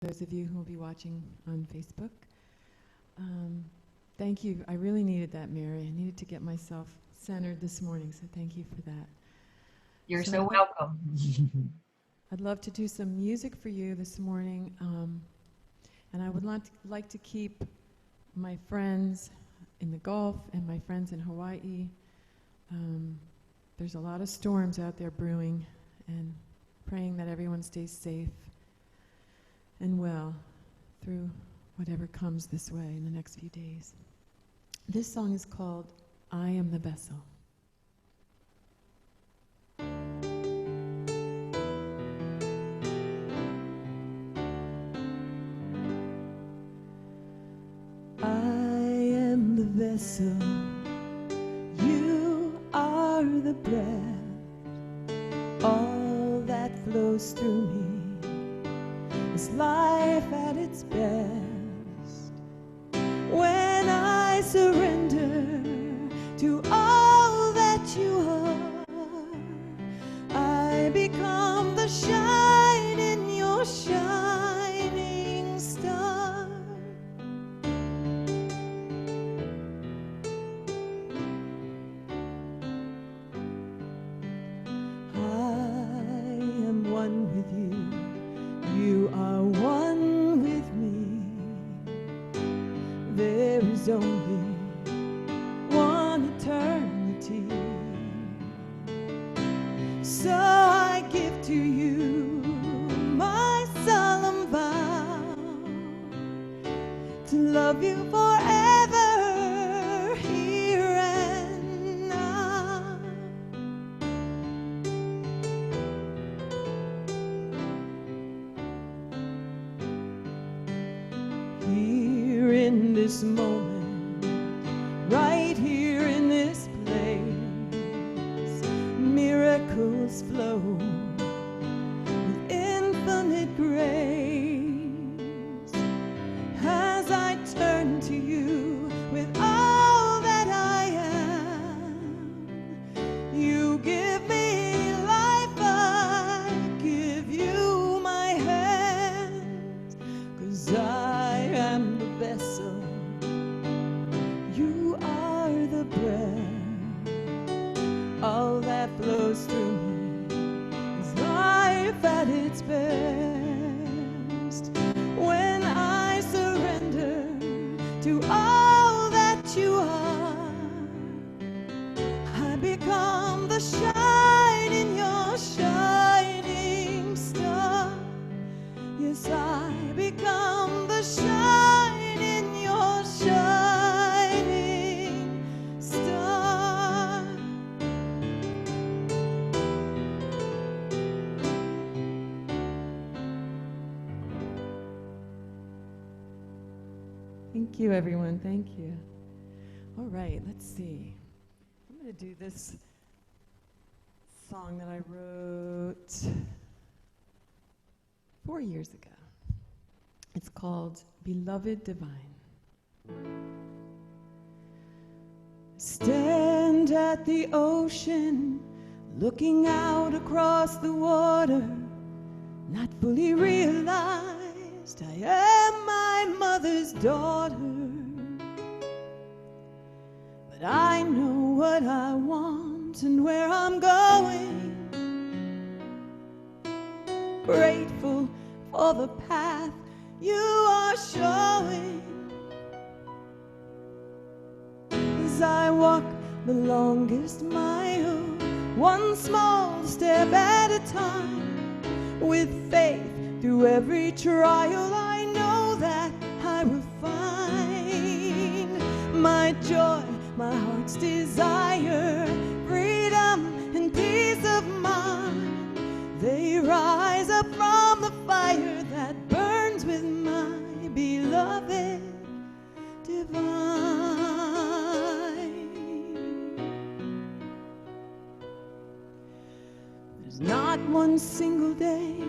those of you who will be watching on Facebook. Thank you. I really needed that, Mary. I needed to get myself centered this morning, so thank you for that. You're so welcome. I'd love to do some music for you this morning, and I would like to keep my friends in the Gulf and my friends in Hawaii. There's a lot of storms out there brewing, and praying that everyone stays safe and well through whatever comes this way in the next few days. This song is called I Am the Vessel. I am the vessel, you are the breath, all that flows through me is life at its best. When I surrender to all that you are, I become the shine in your shining star. I am one with you, you are one with me. There is only one eternity. So I give to you my solemn vow to love you forever, here and now. Here in this moment, right here in this place, miracles flow with infinite grace. As I turn to you with all that I am, you give me life, I give you my hands, 'cause I am the vessel, you are the breath, all that flows through me is life at its best. When I surrender to all that you are, I become the shine in your shining star. Yes, I become the shine in your shining star. Thank you, everyone. Thank you. All right, let's see. I'm going to do this song that I wrote 4 years ago. It's called Beloved Divine. Stand at the ocean, looking out across the water, not fully realized I am my mother's daughter. But I know what I want and where I'm going, grateful for the path you are showing. As I walk the longest mile, one small step at a time, with faith through every trial, I know that I will find my joy, my heart's desire, freedom and peace of mind. They rise up from the fire that burns with my beloved divine. There's not one single day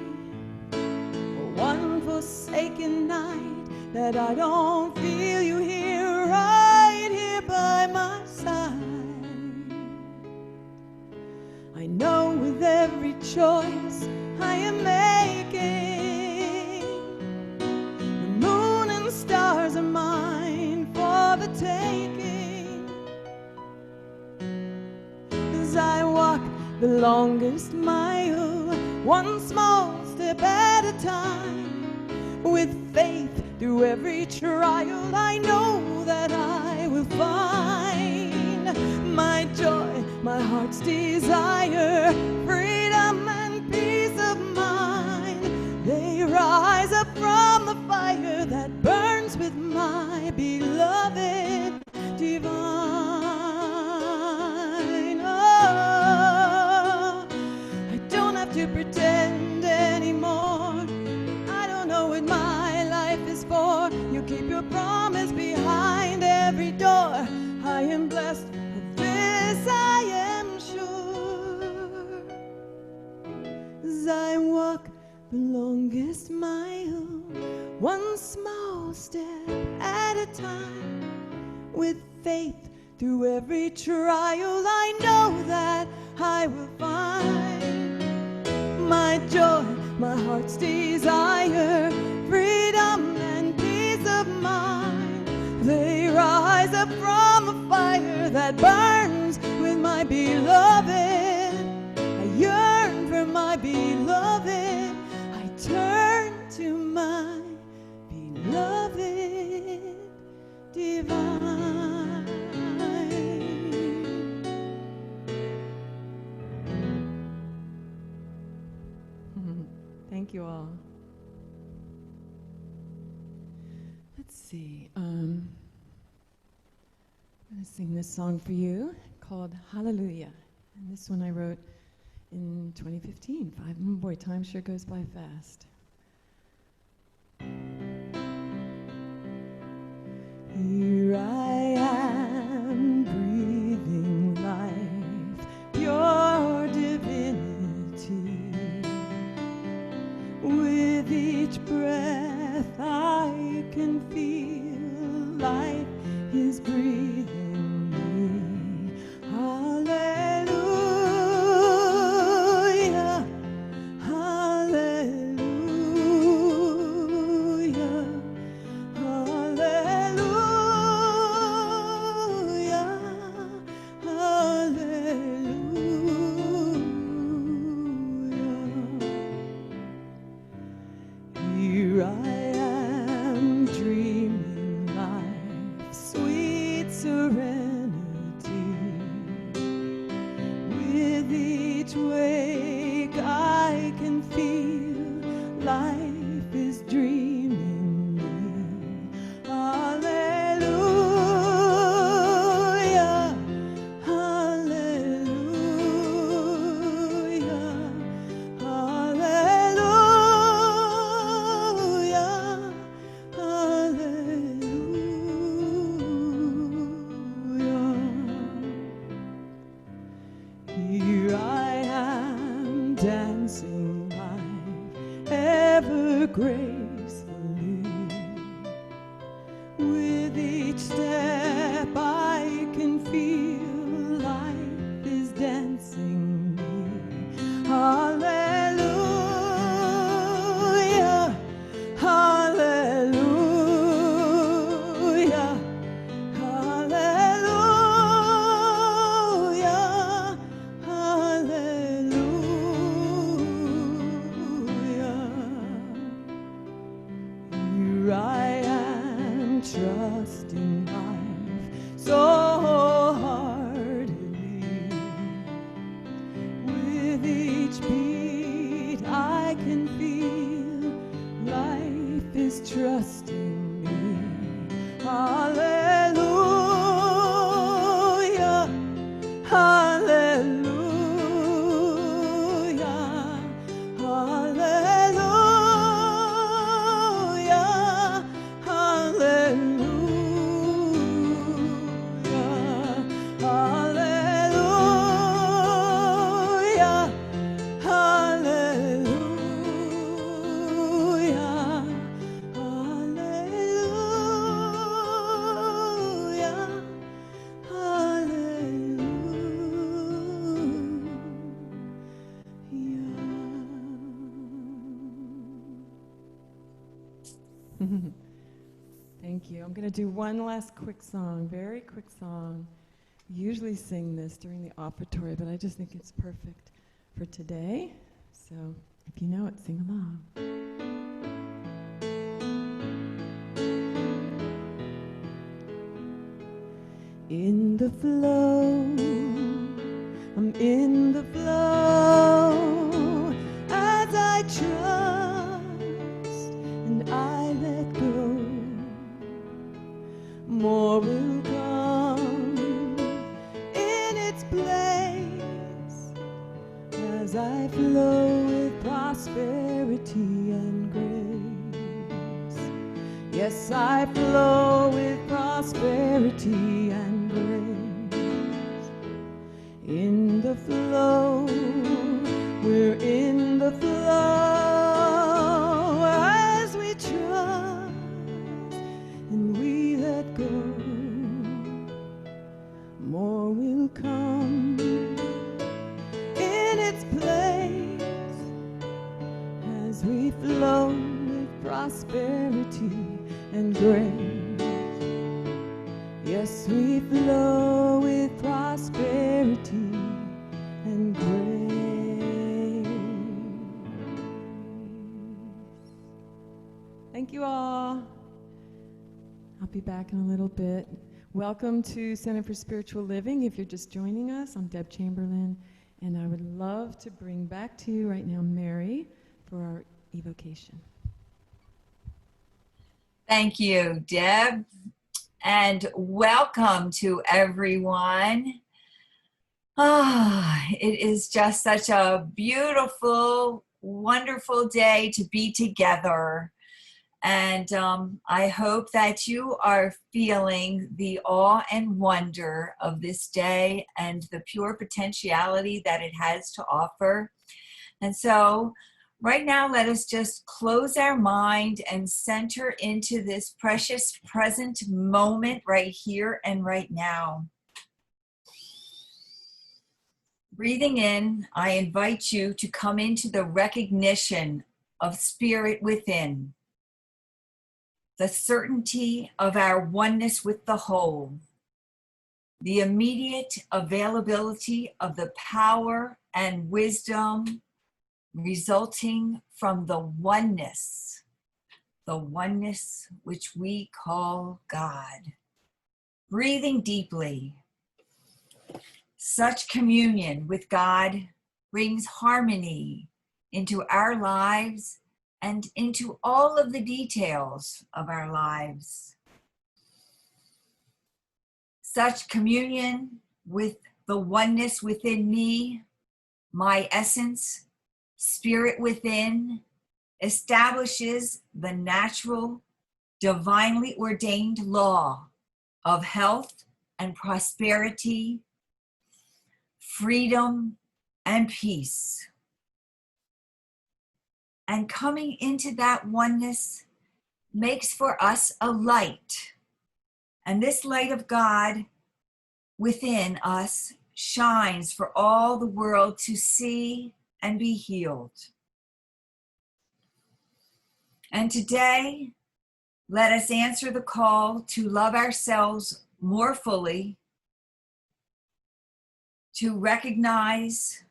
or one forsaken night that I don't feel you here, right here by my side. I know with every choice I am making, the longest mile, one small step at a time. With faith through every trial, I know that I will find my joy, my heart's desire, freedom and peace of mind. They rise up from the fire that burns with my beloved divine. Oh, I don't have to pretend anymore. I don't know what my life is for. You keep your promise behind every door. I am blessed, of this I am sure. As I walk the longest mile, one small step at a time. With faith through every trial, I know that I will find my joy, my heart's desire, freedom and peace of mind. They rise up from the fire that burns with my beloved. I yearn for my beloved. I turn to my beloved divine. Thank you all. Let's see. I'm going to sing this song for you called Hallelujah. And this one I wrote in 2015. Boy, time sure goes by fast. Here I am, breathing life, pure divinity. With each breath I can feel life is breathing me. Hallelujah, hallelujah, hallelujah, hallelujah. Here I am, dreaming life, sweet serenity. With each wake I can feel life is dreaming me. Hallelujah, hallelujah, hallelujah, hallelujah. Here I am, dancing life ever gracefully. With each step I can feel life is dancing me. Hallelujah, hallelujah, hallelujah, hallelujah. Here I am, trusting life so heartily. With each beat I can feel life is trusting me. Hallelujah, hallelujah, hallelujah, hallelujah, hallelujah, hallelujah, hallelujah, hallelujah. Thank you. I'm going to do one last quick song, very quick song. I usually sing this during the offertory, but I just think it's perfect. for today. So if you know it, sing along. In the flow, I'm in the flow as I trust and I let go. More will come in its place as I flow with prosperity and grace. Yes, I flow with prosperity and grace. In the flow, we're in the flow as we trust and we let go. More will come in its place as we flow with prosperity and grace. Yes, we flow with prosperity and grace. Thank you all. I'll be back in a little bit. Welcome to Center for Spiritual Living. If you're just joining us, I'm Deb Chamberlain, and I would love to bring back to you right now Mary for our evocation. Thank you, Deb. And welcome to everyone. It is just such a beautiful, wonderful day to be together. And I hope that you are feeling the awe and wonder of this day and the pure potentiality that it has to offer. And so right now, let us just close our mind and center into this precious present moment right here and right now. Breathing in, I invite you to come into the recognition of spirit within, the certainty of our oneness with the whole, the immediate availability of the power and wisdom resulting from the oneness which we call God. Breathing deeply. Such communion with God brings harmony into our lives and into all of the details of our lives. Such communion with the oneness within me, my essence, spirit within, establishes the natural, divinely ordained law of health and prosperity, freedom and peace. And coming into that oneness makes for us a light. And this light of God within us shines for all the world to see and be healed. And today, let us answer the call to love ourselves more fully, to recognize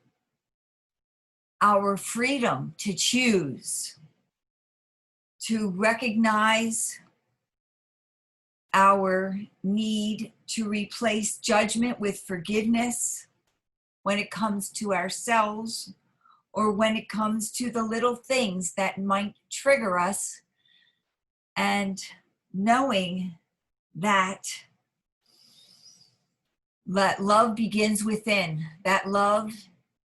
our freedom to choose, to recognize our need to replace judgment with forgiveness when it comes to ourselves or when it comes to the little things that might trigger us, and knowing that love begins within. That love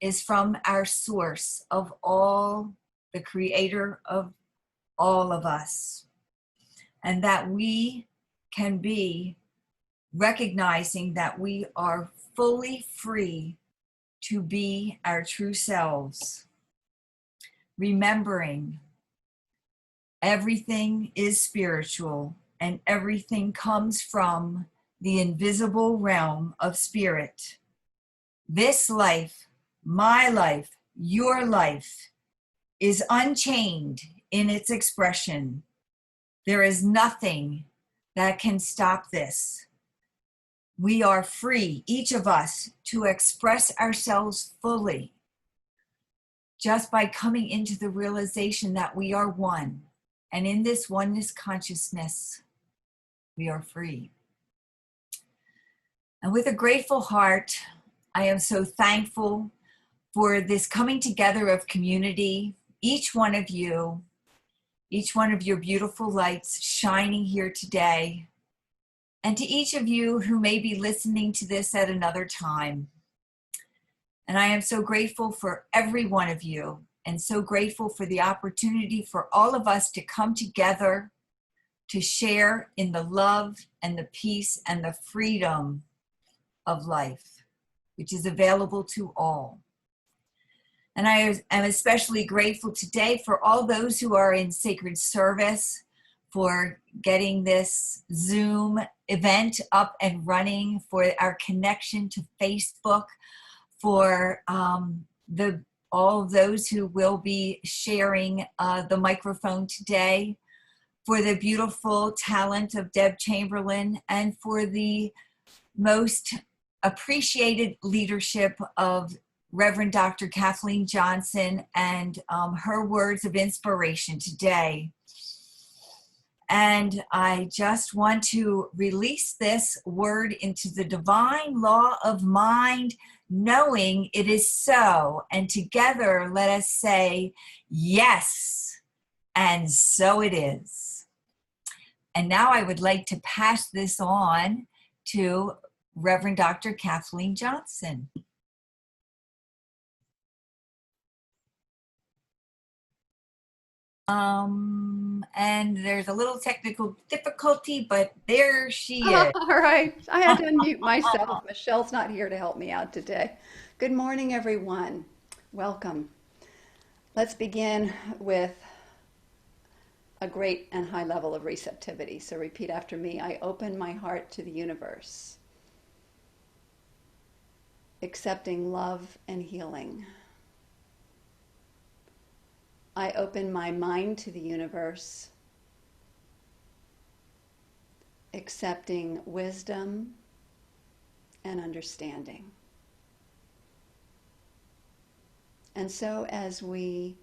is from our source of all, the creator of all of us. And that we can be recognizing that we are fully free to be our true selves. Remembering everything is spiritual and everything comes from the invisible realm of spirit. This life, my life, your life, is unchained in its expression. There is nothing that can stop this. We are free, each of us, to express ourselves fully, just by coming into the realization that we are one. And in this oneness consciousness, we are free. And with a grateful heart, I am so thankful for this coming together of community, each one of you, each one of your beautiful lights shining here today, and to each of you who may be listening to this at another time. And I am so grateful for every one of you, and so grateful for the opportunity for all of us to come together to share in the love and the peace and the freedom of life, which is available to all. And I am especially grateful today for all those who are in sacred service, for getting this Zoom event up and running, for our connection to Facebook, for all of those who will be sharing the microphone today, for the beautiful talent of Deb Chamberlain, and for the most appreciated leadership of Reverend Dr. Kathleen Johnson and her words of inspiration today. And I just want to release this word into the divine law of mind, knowing it is so. And together, let us say, yes, and so it is. And now I would like to pass this on to Reverend Dr. Kathleen Johnson. And there's a little technical difficulty, but there she is. All right. I had to unmute myself. Michelle's not here to help me out today. Good morning, everyone. Welcome. Let's begin with a great and high level of receptivity. So repeat after me. I open my heart to the universe, accepting love and healing. I open my mind to the universe, accepting wisdom and understanding. And so as we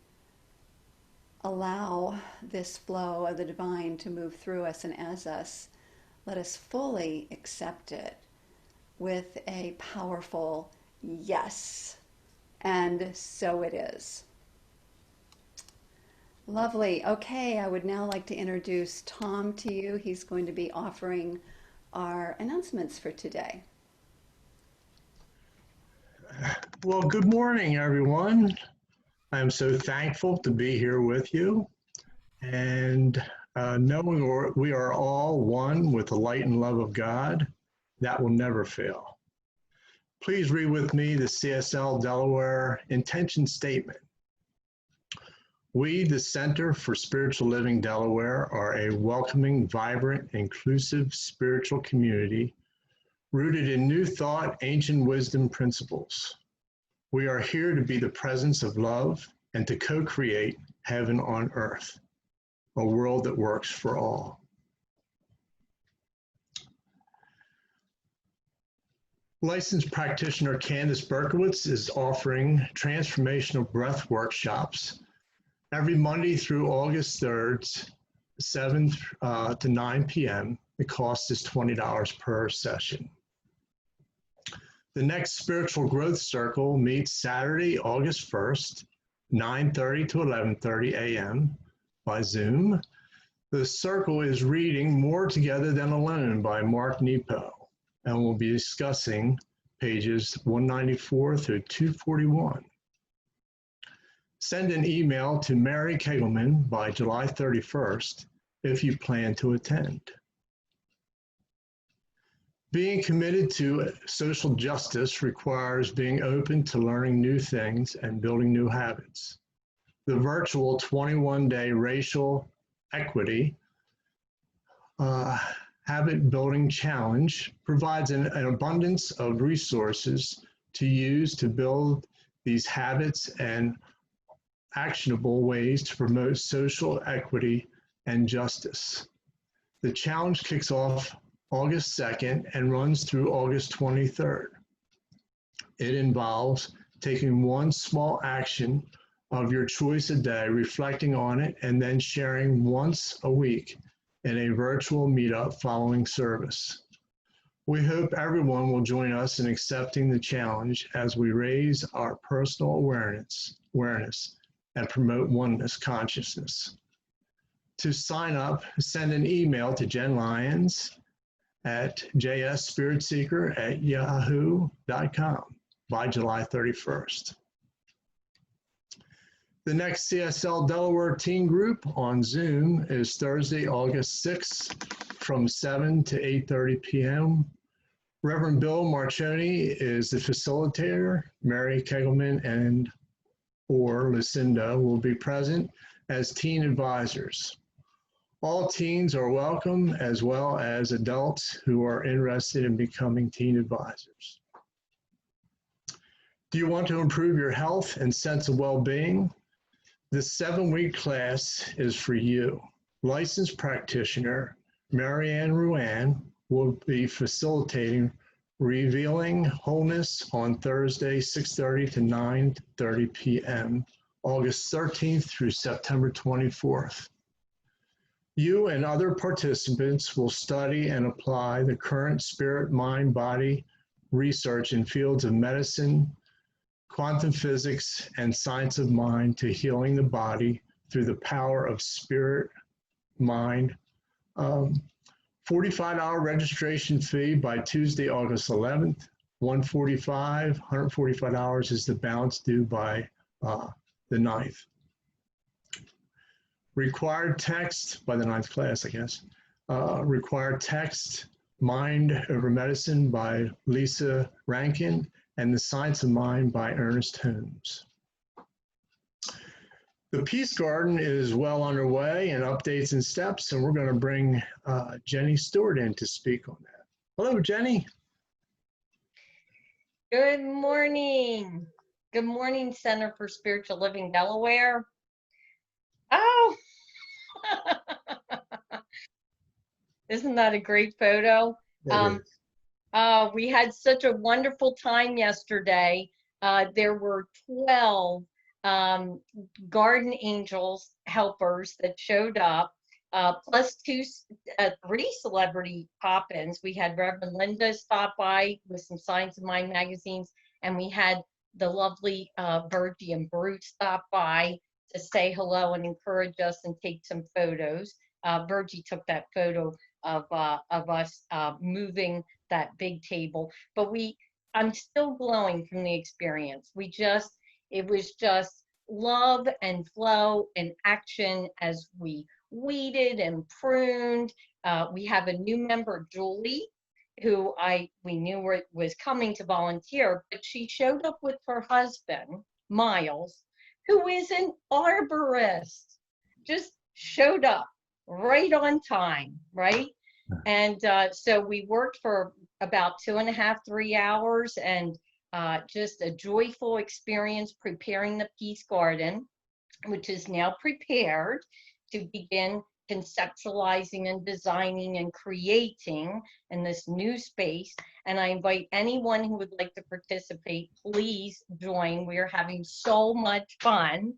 allow this flow of the divine to move through us and as us, let us fully accept it with a powerful yes, and so it is. Lovely. Okay, I would now like to introduce Tom to you. He's going to be offering our announcements for today. Well, good morning, everyone. I'm so thankful to be here with you, and knowing we are all one with the light and love of God, that will never fail. Please read with me the CSL Delaware intention statement. We, the Center for Spiritual Living Delaware, are a welcoming, vibrant, inclusive spiritual community rooted in new thought, ancient wisdom principles. We are here to be the presence of love and to co-create heaven on earth, a world that works for all. Licensed practitioner Candace Berkowitz is offering transformational breath workshops every Monday through August 3rd, 7 to 9 p.m. The cost is $20 per session. The next Spiritual Growth Circle meets Saturday, August 1st, 9:30 to 11:30 a.m. by Zoom. The circle is reading More Together Than Alone by Mark Nepo, and we'll be discussing pages 194 through 241. Send an email to Mary Kegelman by July 31st if you plan to attend. Being committed to social justice requires being open to learning new things and building new habits. The virtual 21-day racial equity habit building challenge provides an abundance of resources to use to build these habits and actionable ways to promote social equity and justice. The challenge kicks off August 2nd and runs through August 23rd. It involves taking one small action of your choice a day, reflecting on it, and then sharing once a week in a virtual meetup following service. We hope everyone will join us in accepting the challenge as we raise our personal awareness and promote oneness consciousness. To sign up, send an email to Jen Lyons at jsspiritseeker@yahoo.com by July 31st. The next CSL Delaware Teen Group on Zoom is Thursday, August 6th from 7 to 8:30 p.m. Reverend Bill Marcioni is the facilitator. Mary Kegelman and or Lucinda will be present as teen advisors. All teens are welcome, as well as adults who are interested in becoming teen advisors. Do you want to improve your health and sense of well-being? This 7-week class is for you. Licensed practitioner Marianne Ruan will be facilitating Revealing Wholeness on Thursday, 6:30 to 9:30 p.m., August 13th through September 24th. You and other participants will study and apply the current spirit, mind, body research in fields of medicine, quantum physics, and science of mind to healing the body through the power of spirit, mind. $45 registration fee by Tuesday, August 11th. $145 is the balance due by the 9th. Required text by the 9th class, I guess. Required text, Mind Over Medicine by Lisa Rankin, and The Science of Mind by Ernest Holmes. The Peace Garden is well underway in updates and steps, and we're going to bring Jenny Stewart in to speak on that. Hello, Jenny. Good morning. Good morning, Center for Spiritual Living, Delaware. Oh, isn't that a great photo? We had such a wonderful time yesterday. There were 12 garden angels helpers that showed up, plus 3 celebrity pop-ins. We had Reverend Linda stop by with some Science of Mind magazines, and we had the lovely Virgie and Bruce stop by to say hello and encourage us and take some photos. Virgie took that photo of us moving that big table, but I'm still glowing from the experience. It was just love and flow and action as we weeded and pruned. We have a new member, Julie, who we knew was coming to volunteer, but she showed up with her husband, Miles, who is an arborist. Just showed up right on time, right? And so we worked for about 2.5, 3 hours, and just a joyful experience preparing the Peace Garden, which is now prepared to begin conceptualizing and designing and creating in this new space. And I invite anyone who would like to participate, please join. We are having so much fun.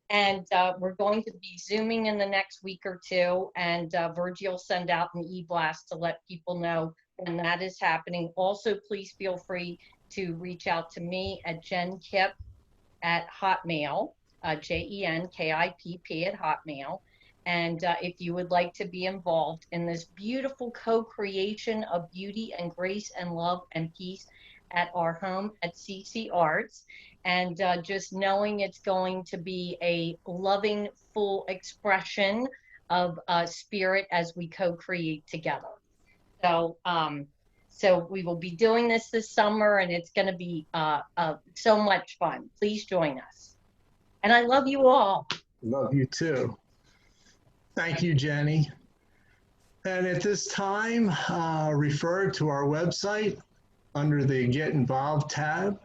And we're going to be Zooming in the next week or two, and Virgie will send out an e-blast to let people know when that is happening. Also, please feel free to reach out to me at jenkip@hotmail, JENKIPP@hotmail. And if you would like to be involved in this beautiful co-creation of beauty and grace and love and peace at our home at CC Arts, and just knowing it's going to be a loving, full expression of spirit as we co-create together. So, so we will be doing this summer, and it's going to be so much fun. Please join us. And I love you all. Love you too. Thank you, Jenny. And at this time, refer to our website under the Get Involved tab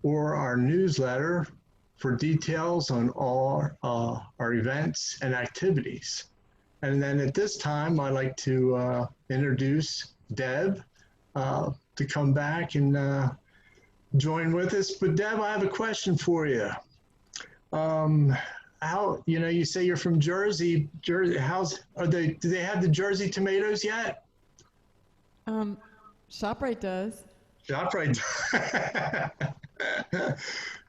or our newsletter for details on all our events and activities. And then at this time, I'd like to introduce Deb to come back and join with us. But Deb, I have a question for you. How, you say you're from Jersey. Jersey, do they have the Jersey tomatoes yet? ShopRite does. ShopRite.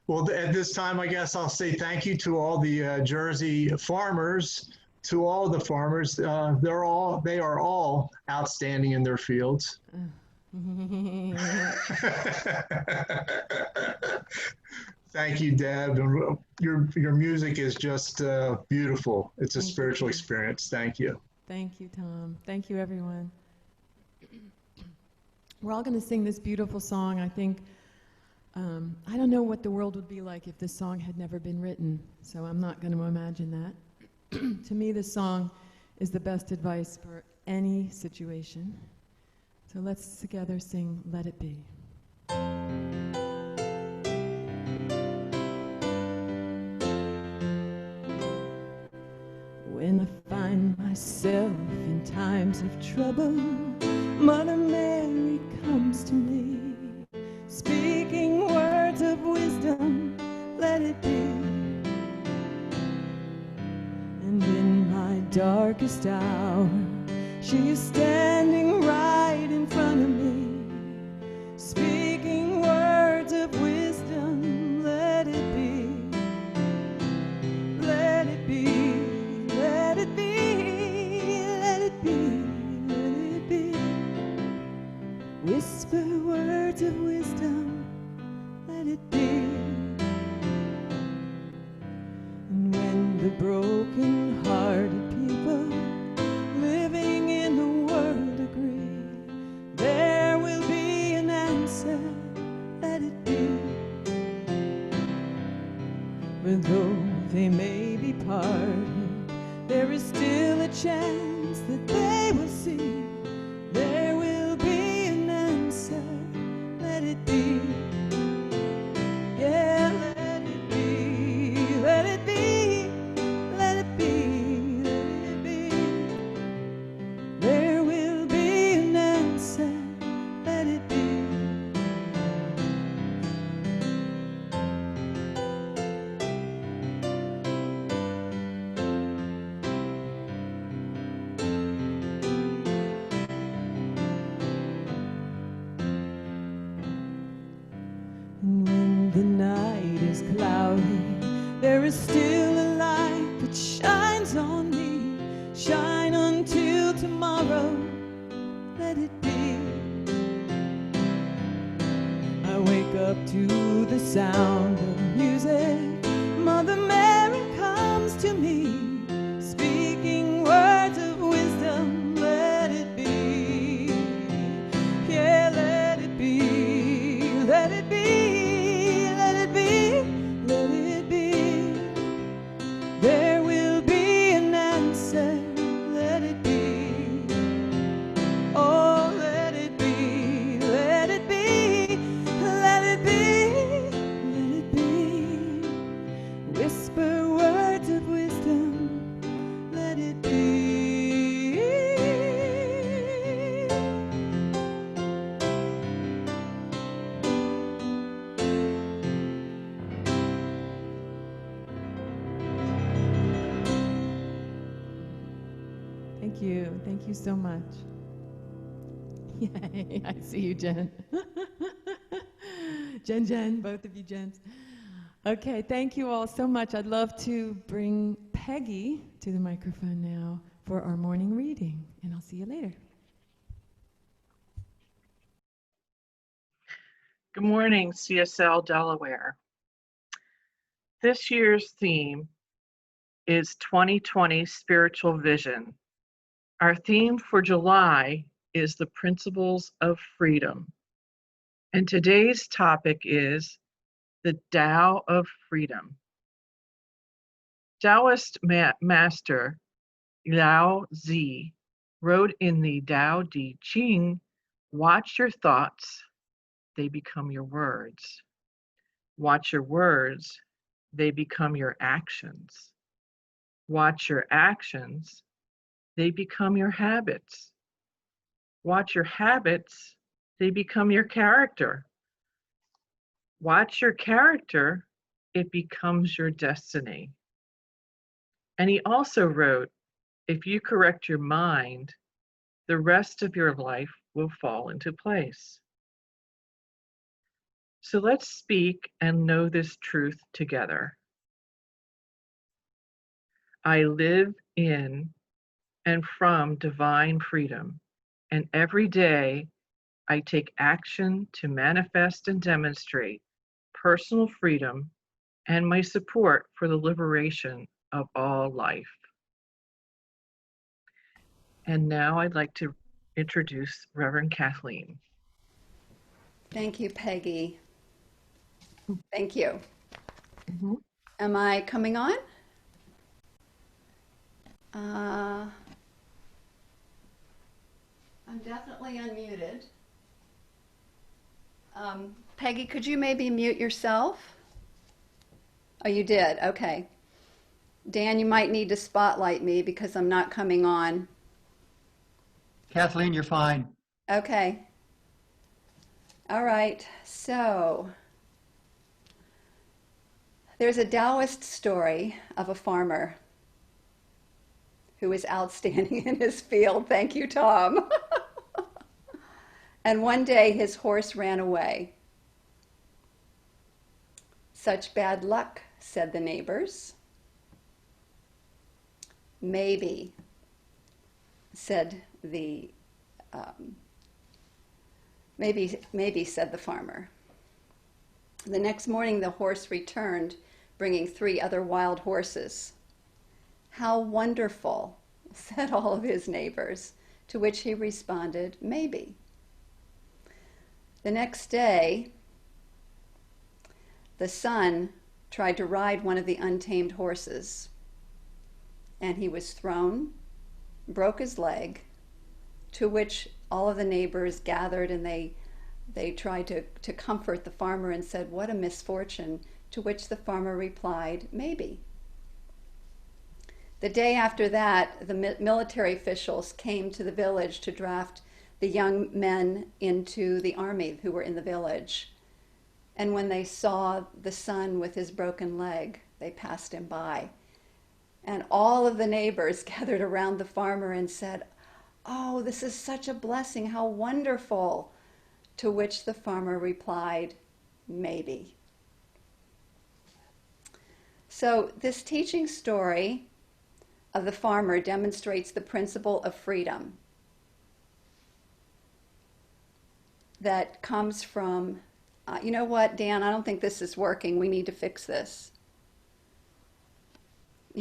Well, at this time, I guess I'll say thank you to all the Jersey farmers, to all the farmers. They are all outstanding in their fields. Thank you, Deb. And your music is just beautiful. It's a spiritual experience. Thank you. Thank you, Tom. Thank you, everyone. We're all going to sing this beautiful song. I think, I don't know what the world would be like if this song had never been written, so I'm not going to imagine that. To me, this song is the best advice for any situation. So let's together sing Let It Be. When I find myself in times of trouble, Mother Mary comes to me, speaking words of wisdom, let it be. And in my darkest hour, she is standing right in front of me, speaking words of wisdom, let it be. Let it be. Let it be, let it be, let it be. Whisper words of wisdom, let it be. And when the broken-hearted people living in the world agree, there will be an answer, let it be. For though they may be parted, there is still a chance that they will see. There will be an answer. Let it be. Yeah, let it be. Let it be. Let it be. Let it be. There will be an answer. Let it be. And when the night is cloudy, there is still a light that shines on me. Shine until tomorrow, let it be. I wake up to the sound of music. Mother Mary comes to me, speaking words of wisdom, let it be. Yeah, let it be. Let it be. Let it be. Let it be. There will be an answer. Let it be. Oh, let it be. Let it be. Let it be. Let it be. Whisper words of wisdom. Let it be. Thank you. Thank you so much. Yay, I see you, Jen. Jen, both of you Jens. Okay, thank you all so much. I'd love to bring Peggy to the microphone now for our morning reading, and I'll see you later. Good morning, CSL Delaware. This year's theme is 2020 Spiritual Vision. Our theme for July is the Principles of Freedom. And today's topic is the Tao of Freedom. Taoist master Lao Tzu wrote in the Tao Te Ching, "Watch your thoughts, they become your words. Watch your words, they become your actions. Watch your actions, they become your habits. Watch your habits, they become your character. Watch your character, it becomes your destiny. And he also wrote, if you correct your mind, the rest of your life will fall into place. So let's speak and know this truth together. I live in and from divine freedom, and every day I take action to manifest and demonstrate personal freedom and my support for the liberation of all life. And now I'd like to introduce Reverend Kathleen. Thank you, Peggy. Thank you. Mm-hmm. Am I coming on? I'm definitely unmuted. Peggy, could you maybe mute yourself? Oh, you did. Okay. Dan, you might need to spotlight me because I'm not coming on. Kathleen, you're fine. Okay. All right. So there's a Taoist story of a farmer who is outstanding in his field. Thank you, Tom. And one day his horse ran away. Such bad luck, said the neighbors. Maybe, said the maybe, said the farmer. The next morning the horse returned, bringing 3 other wild horses. How wonderful, said all of his neighbors, to which he responded, maybe. The next day, the son tried to ride one of the untamed horses, and he was thrown, broke his leg, to which all of the neighbors gathered, and they tried to comfort the farmer and said, what a misfortune, to which the farmer replied, maybe. The day after that, the military officials came to the village to draft the young men into the army who were in the village. And when they saw the son with his broken leg, they passed him by. And all of the neighbors gathered around the farmer and said, oh, this is such a blessing, how wonderful. To which the farmer replied, maybe. So this teaching story of the farmer demonstrates the principle of freedom that comes from, you know what, Dan, I don't think this is working. We need to fix this.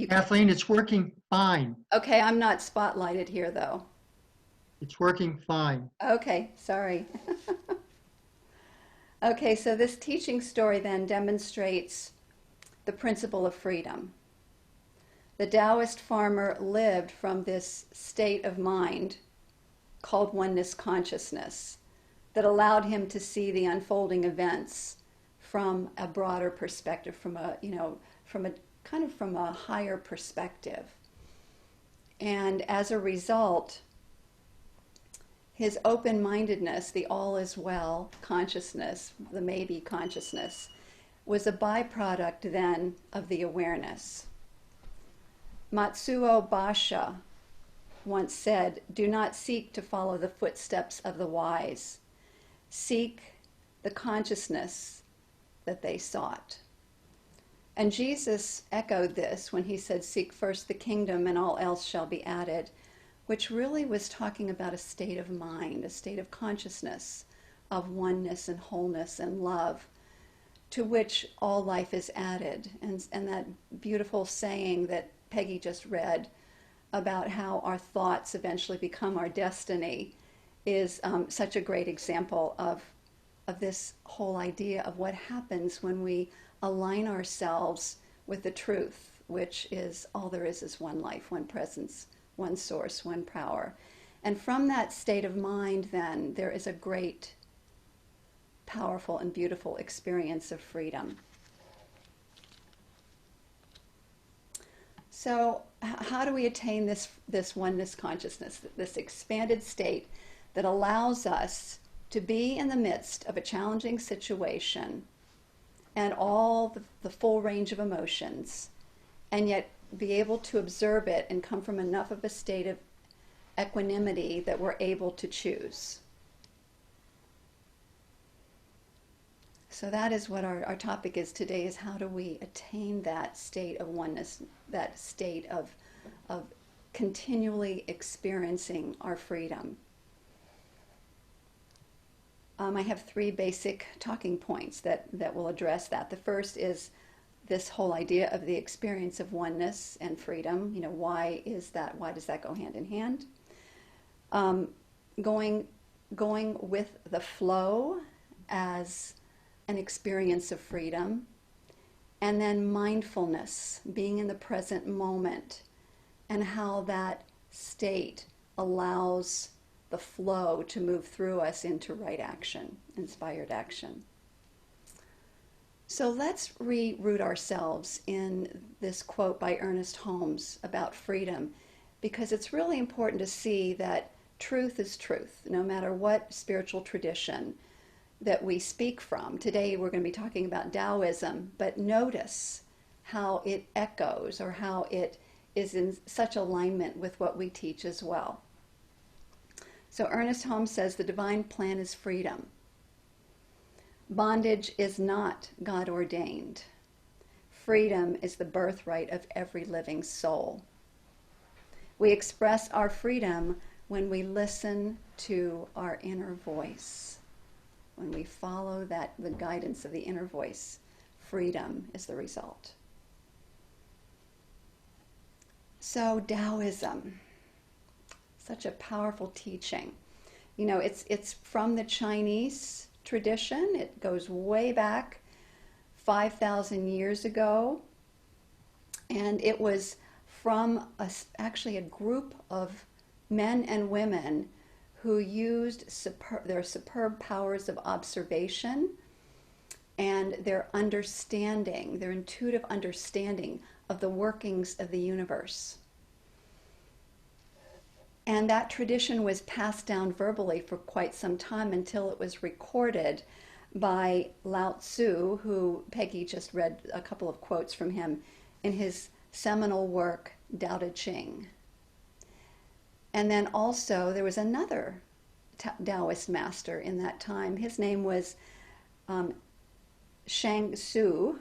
Kathleen, it's working fine. Okay, I'm not spotlighted here though. It's working fine. Okay, sorry. Okay, so this teaching story then demonstrates the principle of freedom. The Taoist farmer lived from this state of mind called oneness consciousness that allowed him to see the unfolding events from a broader perspective, from a higher perspective. And as a result, his open-mindedness, the all is well consciousness, the maybe consciousness, was a byproduct then of the awareness. Matsuo Basha once said, do not seek to follow the footsteps of the wise. Seek the consciousness that they sought. And Jesus echoed this when he said, seek first the kingdom and all else shall be added, which really was talking about a state of mind, a state of consciousness, of oneness and wholeness and love, to which all life is added. And that beautiful saying that Peggy just read about how our thoughts eventually become our destiny is such a great example of this whole idea of what happens when we align ourselves with the truth, which is all there is one life, one presence, one source, one power. And from that state of mind, then, there is a great, powerful, and beautiful experience of freedom. So how do we attain this oneness consciousness, this expanded state that allows us to be in the midst of a challenging situation and all the full range of emotions, and yet be able to observe it and come from enough of a state of equanimity that we're able to choose. So that is what our topic is today, is how do we attain that state of oneness, that state of continually experiencing our freedom. I have three basic talking points that will address that. The first is this whole idea of the experience of oneness and freedom. You know, why is that? Why does that go hand in hand? Going with the flow as an experience of freedom, and then mindfulness, being in the present moment, and how that state allows the flow to move through us into right action, inspired action. So let's reroot ourselves in this quote by Ernest Holmes about freedom, because it's really important to see that truth is truth, no matter what spiritual tradition that we speak from. Today we're going to be talking about Taoism, but notice how it echoes, or how it is in such alignment with what we teach as well. So Ernest Holmes says the divine plan is freedom. Bondage is not God ordained. Freedom is the birthright of every living soul. We express our freedom when we listen to our inner voice. When we follow the guidance of the inner voice, freedom is the result. So Taoism, such a powerful teaching. You know, it's from the Chinese tradition. It goes way back 5,000 years ago. And it was from actually a group of men and women who used their superb powers of observation and their understanding, their intuitive understanding of the workings of the universe. And that tradition was passed down verbally for quite some time until it was recorded by Lao Tzu, who Peggy just read a couple of quotes from him in his seminal work, Tao Te Ching. And then also there was another Taoist master in that time. His name was Shang Tzu,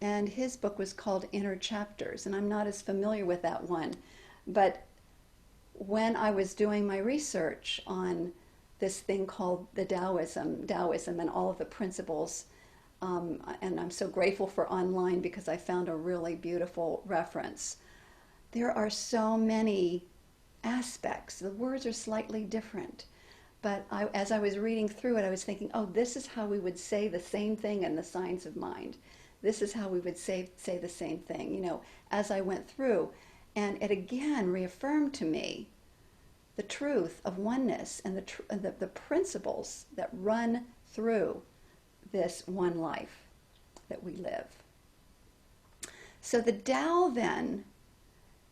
and his book was called Inner Chapters. And I'm not as familiar with that one, but when I was doing my research on this thing called the Taoism and all of the principles, and I'm so grateful for online because I found a really beautiful reference. There are so many aspects. The words are slightly different, but as I was reading through it, I was thinking, oh, this is how we would say the same thing in the science of mind. This is how we would say the same thing, you know, as I went through. And it again reaffirmed to me the truth of oneness and the principles that run through this one life that we live. So the Tao then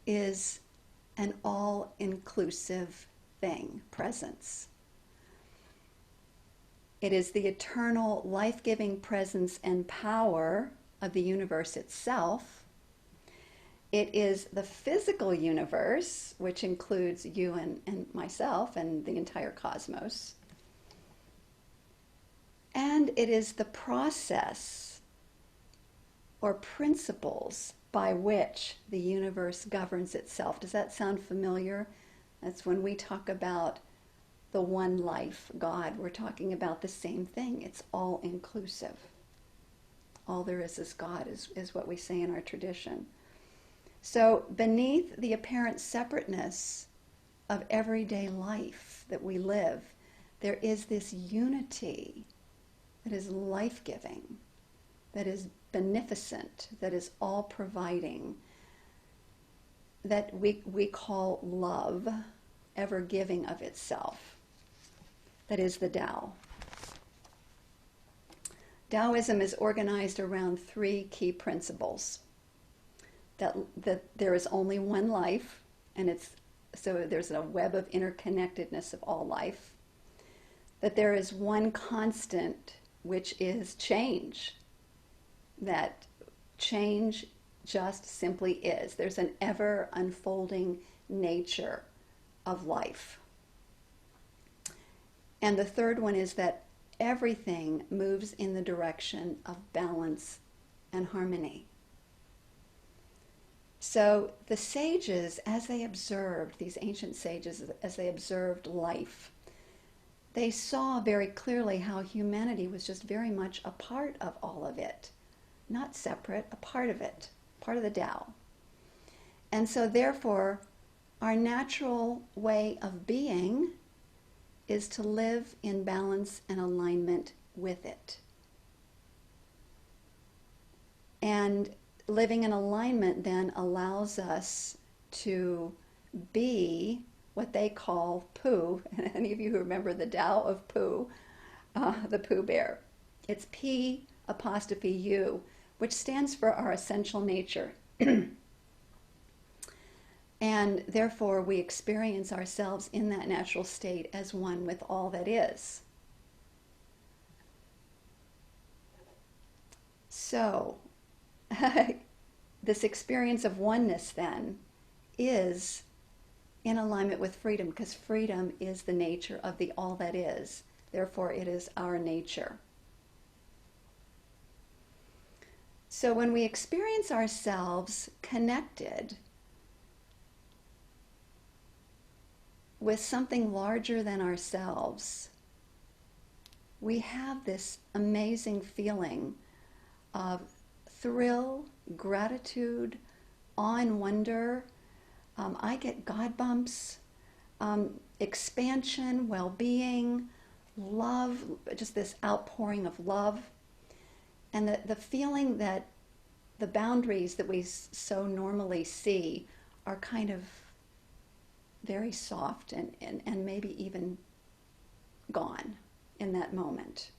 is an all-inclusive thing, presence. It is the eternal life-giving presence and power of the universe itself. It is the physical universe, which includes you and myself and the entire cosmos. And it is the process or principles by which the universe governs itself. Does that sound familiar? That's when we talk about the one life, God. We're talking about the same thing. It's all inclusive. All there is God, is what we say in our tradition. So beneath the apparent separateness of everyday life that we live, there is this unity that is life-giving, that is beneficent, that is all-providing, that we call love, ever giving of itself. That is the Tao. Taoism is organized around three key principles. That there is only one life, and so there's a web of interconnectedness of all life. That there is one constant, which is change. that change just simply is. There's an ever unfolding nature of life. And the third one is that everything moves in the direction of balance and harmony. So the sages, as they observed, these ancient sages, as they observed life, they saw very clearly how humanity was just very much a part of all of it, not separate, a part of it, part of the Tao. And so therefore, our natural way of being is to live in balance and alignment with it. And living in alignment then allows us to be what they call Pooh. And any of you who remember the Tao of Pooh, the Pooh Bear, it's P'(U), which stands for our essential nature. And therefore, we experience ourselves in that natural state as one with all that is. So, this experience of oneness then is in alignment with freedom, because freedom is the nature of the all that is. Therefore, it is our nature. So when we experience ourselves connected with something larger than ourselves, we have this amazing feeling of thrill, gratitude, awe and wonder. I get God bumps, expansion, well-being, love, just this outpouring of love. And the feeling that the boundaries that we so normally see are kind of very soft and maybe even gone in that moment.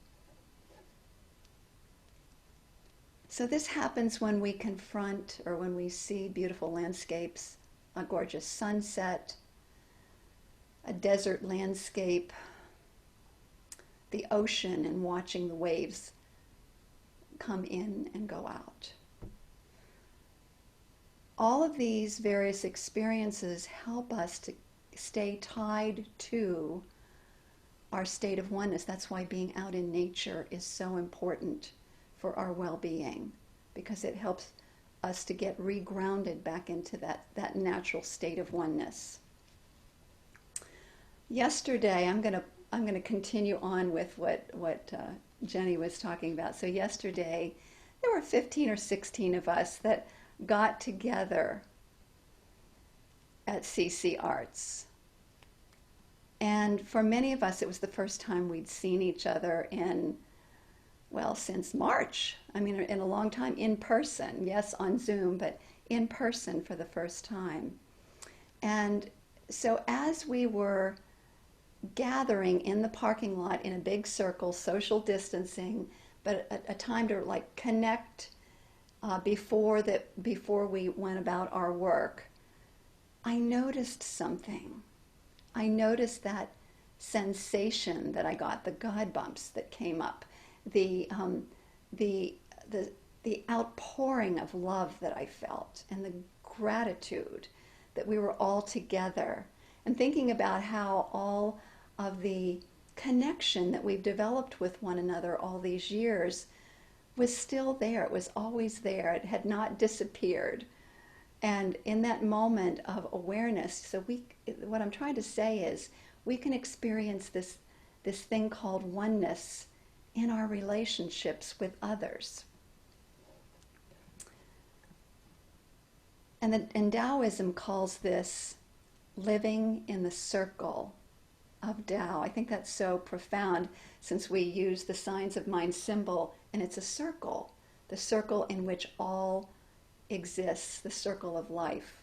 So this happens when we confront or when we see beautiful landscapes, a gorgeous sunset, a desert landscape, the ocean, and watching the waves come in and go out. All of these various experiences help us to stay tied to our state of oneness. That's why being out in nature is so important for our well-being, because it helps us to get regrounded back into that natural state of oneness. Yesterday, I'm going to continue on with what Jenny was talking about. So yesterday, there were 15 or 16 of us that got together at CC Arts. And for many of us, it was the first time we'd seen each other since March. I mean, in a long time, in person. Yes, on Zoom, but in person for the first time. And so as we were gathering in the parking lot in a big circle, social distancing, but a time to connect before we went about our work, I noticed something. I noticed that sensation that I got, the God bumps that came up, the outpouring of love that I felt, and the gratitude that we were all together, and thinking about how all of the connection that we've developed with one another all these years was still there. It was always there. It had not disappeared. And in that moment of awareness, so what I'm trying to say is we can experience this thing called oneness in our relationships with others. And Taoism calls this living in the circle of Tao. I think that's so profound, since we use the signs of mind symbol, and it's a circle, the circle in which all exists, the circle of life.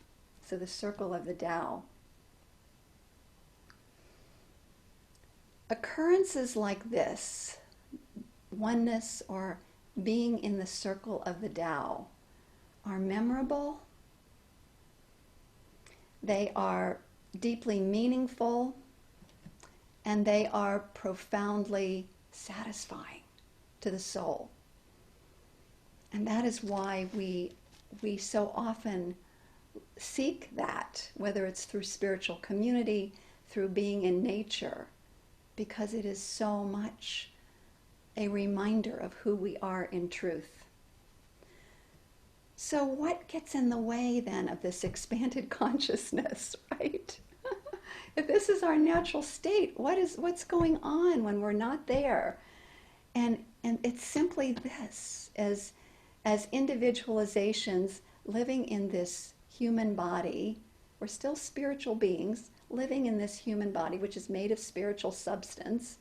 So the circle of the Tao. Occurrences like this, oneness or being in the circle of the Tao, are memorable. They are deeply meaningful, and they are profoundly satisfying to the soul. And that is why we so often seek that, whether it's through spiritual community, through being in nature, because it is so much a reminder of who we are in truth. So what gets in the way then of this expanded consciousness, right? If this is our natural state, what's going on when we're not there? And it's simply this, as individualizations living in this human body, we're still spiritual beings living in this human body, which is made of spiritual substance.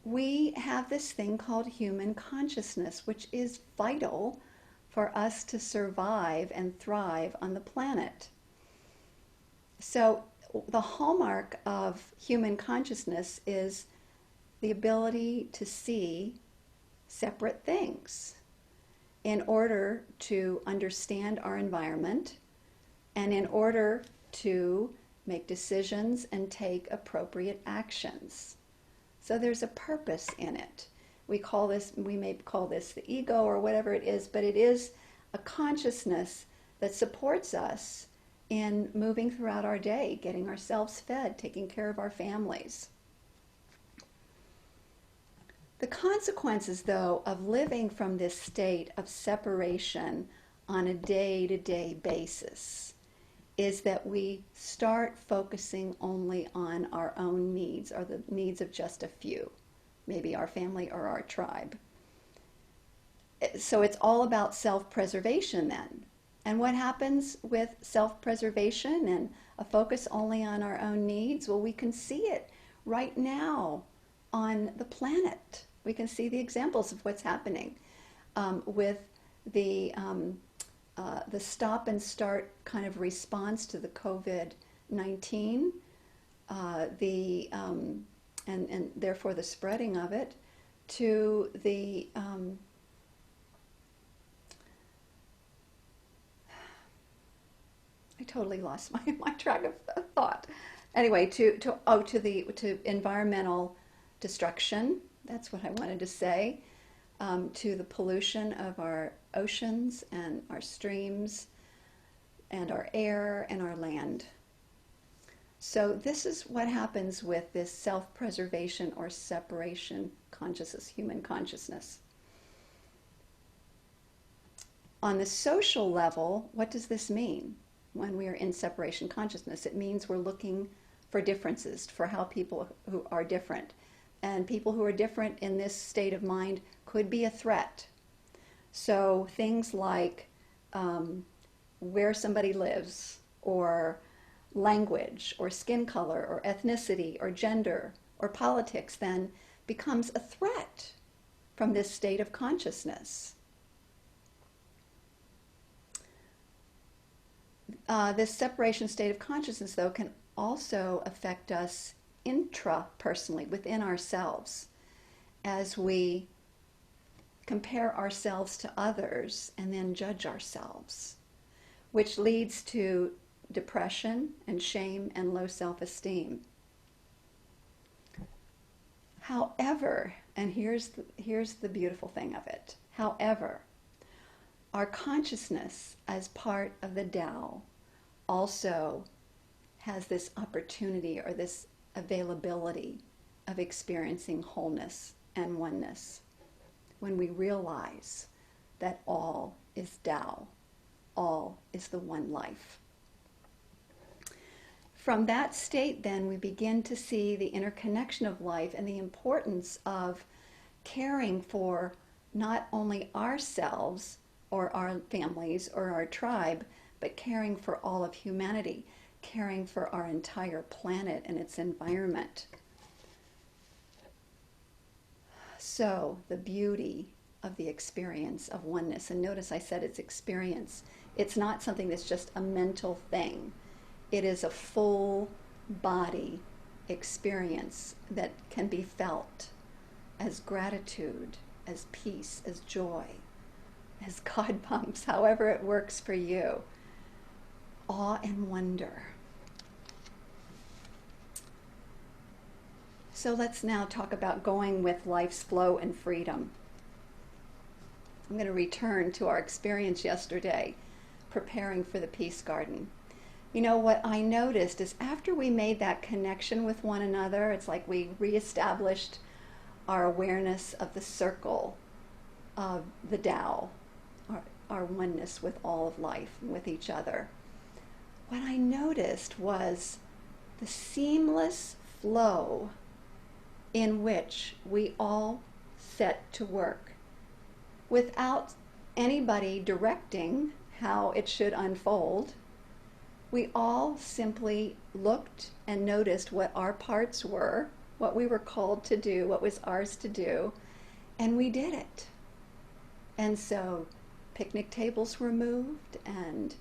We have this thing called human consciousness, which is vital for us to survive and thrive on the planet. So the hallmark of human consciousness is the ability to see separate things in order to understand our environment and in order to make decisions and take appropriate actions. So there's a purpose in it. We may call this the ego or whatever it is, but it is a consciousness that supports us in moving throughout our day, getting ourselves fed, taking care of our families. The consequences, though, of living from this state of separation on a day-to-day basis is that we start focusing only on our own needs, or the needs of just a few, maybe our family or our tribe. So it's all about self-preservation then. And what happens with self-preservation and a focus only on our own needs? Well, we can see it right now on the planet. We can see the examples of what's happening with the stop and start kind of response to the COVID-19, and therefore the spreading of it, to the I totally lost my track of thought. Anyway, to environmental destruction. That's what I wanted to say. To the pollution of our oceans and our streams and our air and our land. So this is what happens with this self-preservation or separation consciousness, human consciousness. On the social level, what does this mean when we are in separation consciousness? It means we're looking for differences, for how people who are different. And people who are different in this state of mind could be a threat. So things like where somebody lives, or language, or skin color, or ethnicity, or gender, or politics then becomes a threat from this state of consciousness. This separation state of consciousness, though, can also affect us intrapersonally, within ourselves, as we compare ourselves to others and then judge ourselves, which leads to depression and shame and low self-esteem. However, and here's the beautiful thing of it, however, our consciousness as part of the Tao also has this opportunity or this availability of experiencing wholeness and oneness when we realize that all is Tao, all is the one life. From that state, then, we begin to see the interconnection of life and the importance of caring for not only ourselves or our families or our tribe, but caring for all of humanity, caring for our entire planet and its environment. So, the beauty of the experience of oneness, and notice I said it's experience. It's not something that's just a mental thing. It is a full body experience that can be felt as gratitude, as peace, as joy, as God bumps, however it works for you. Awe and wonder. So let's now talk about going with life's flow and freedom. I'm going to return to our experience yesterday, preparing for the Peace Garden. You know, what I noticed is after we made that connection with one another, it's like we reestablished our awareness of the circle of the Tao, our oneness with all of life and with each other. What I noticed was the seamless flow in which we all set to work without anybody directing how it should unfold. We all simply looked and noticed what our parts were, what we were called to do, what was ours to do, and we did it. And so picnic tables were moved, and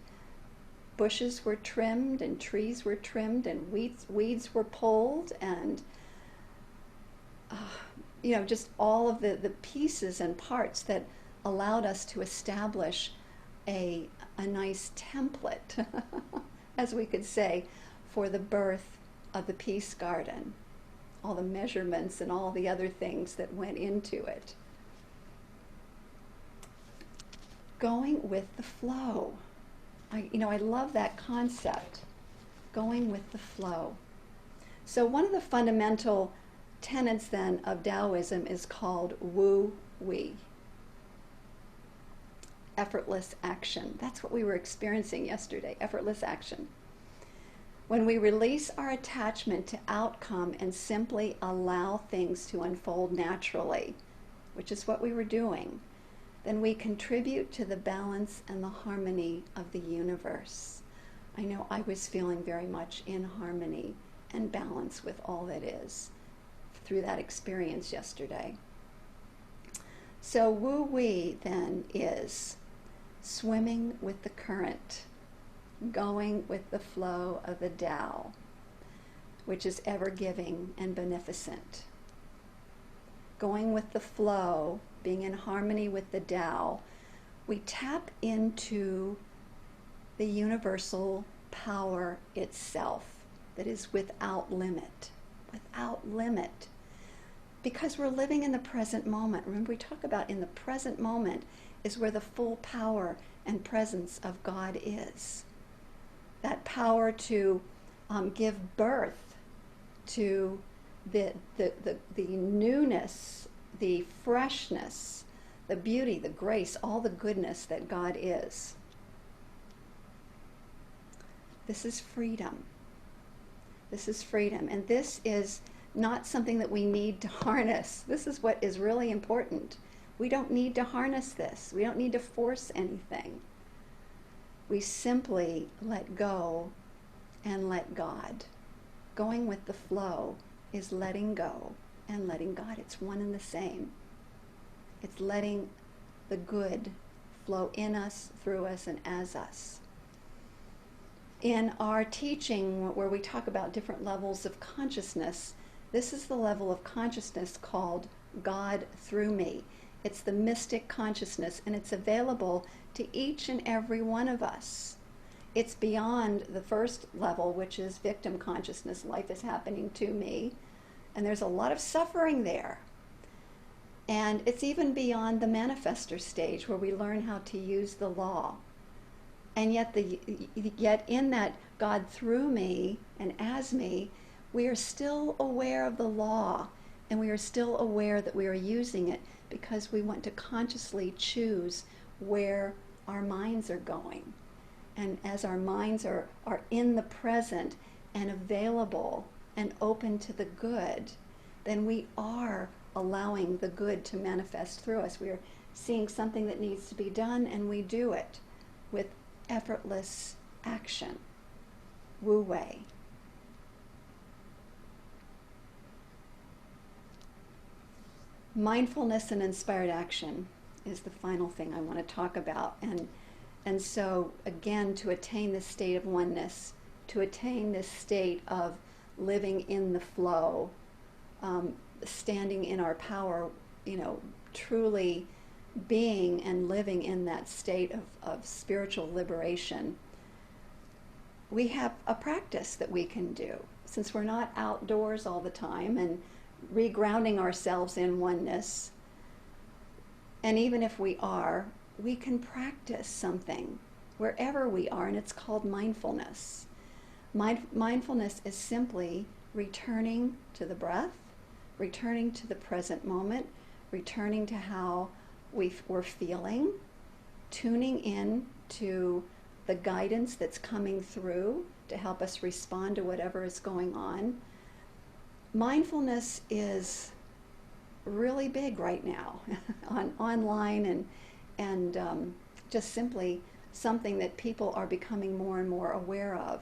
bushes were trimmed, and trees were trimmed, and weeds were pulled, and just all of the pieces and parts that allowed us to establish a nice template, as we could say, for the birth of the Peace Garden, all the measurements and all the other things that went into it. Going with the flow. I love that concept, going with the flow. So one of the fundamental tenets then of Taoism is called Wu Wei, effortless action. That's what we were experiencing yesterday, effortless action. When we release our attachment to outcome and simply allow things to unfold naturally, which is what we were doing, then we contribute to the balance and the harmony of the universe. I know I was feeling very much in harmony and balance with all that is through that experience yesterday. So Wu Wei then is swimming with the current, going with the flow of the Tao, which is ever-giving and beneficent. Going with the flow, being in harmony with the Tao, we tap into the universal power itself that is without limit, because we're living in the present moment. Remember, we talk about in the present moment is where the full power and presence of God is. That power to give birth to the newness, the freshness, the beauty, the grace, all the goodness that God is. This is freedom. This is freedom. And this is not something that we need to harness. This is what is really important. We don't need to harness this. We don't need to force anything. We simply let go and let God. Going with the flow is letting go and letting God. It's one and the same. It's letting the good flow in us, through us, and as us. In our teaching, where we talk about different levels of consciousness, this is the level of consciousness called God through me. It's the mystic consciousness, and it's available to each and every one of us. It's beyond the first level, which is victim consciousness. Life is happening to me, and there's a lot of suffering there. And it's even beyond the manifester stage, where we learn how to use the law. And yet in that God through me and as me, we are still aware of the law, and we are still aware that we are using it because we want to consciously choose where our minds are going. And as our minds are in the present and available and open to the good, then we are allowing the good to manifest through us. We are seeing something that needs to be done, and we do it with effortless action. Wu Wei. Mindfulness and inspired action is the final thing I want to talk about. And so, again, to attain this state of oneness, to attain this state of living in the flow, standing in our power, truly being and living in that state of spiritual liberation, we have a practice that we can do. Since we're not outdoors all the time and regrounding ourselves in oneness, And even if we are, we can practice something wherever we are, and it's called mindfulness. Mindfulness is simply returning to the breath, returning to the present moment, returning to how we're feeling, tuning in to the guidance that's coming through to help us respond to whatever is going on. Mindfulness is really big right now online and just simply something that people are becoming more and more aware of.